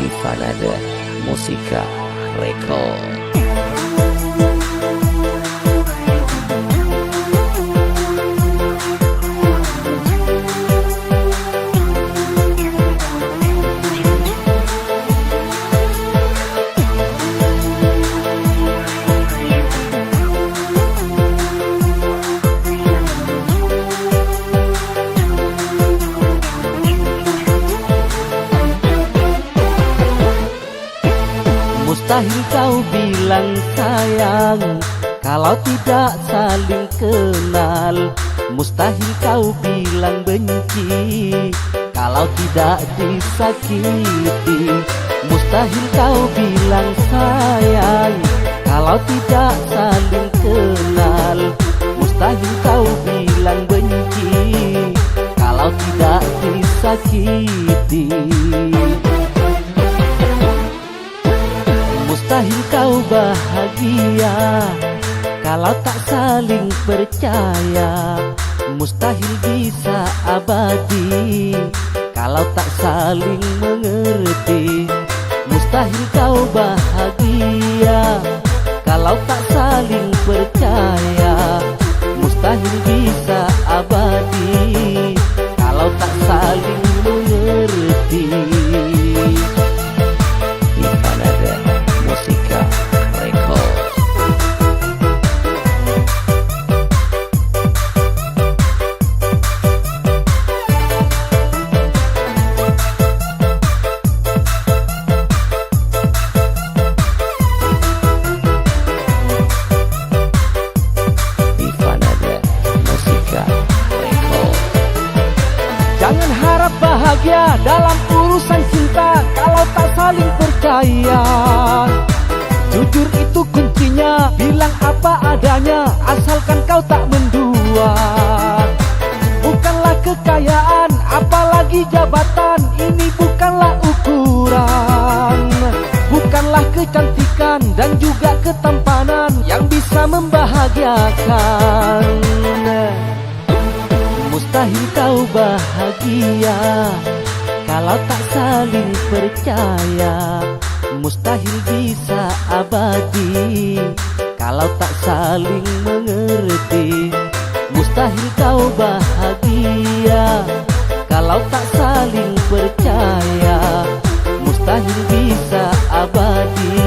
Ivanada Musika Record. Mustahil kau bilang sayang kalau tidak saling kenal. Mustahil kau bilang benci kalau tidak disakiti. Mustahil kau bilang sayang kalau tidak saling kenal. Mustahil kau bilang benci kalau tidak disakiti. Mustahil kau bahagia kalau tak saling percaya. Mustahil bisa abadi kalau tak saling mengerti. Mustahil kau bahagia kalau tak saling percaya. Mustahil bisa abadi kalau tak saling mengerti. Ivanada Musika Record. Ivanada Musika Record. Jangan harap bahagia dalam urusan cinta kalau tak saling percaya. Jujur itu kuncinya, bilang apa adanya asalkan kau tak mendua. Bukanlah kekayaan, apalagi jabatan, ini bukanlah ukuran. Bukanlah kecantikan dan juga ketampanan yang bisa membahagiakan. Mustahil kau bahagia kalau tak saling percaya. Mustahil bisa abadi kalau tak saling mengerti. Mustahil kau bahagia kalau tak saling percaya. Mustahil bisa abadi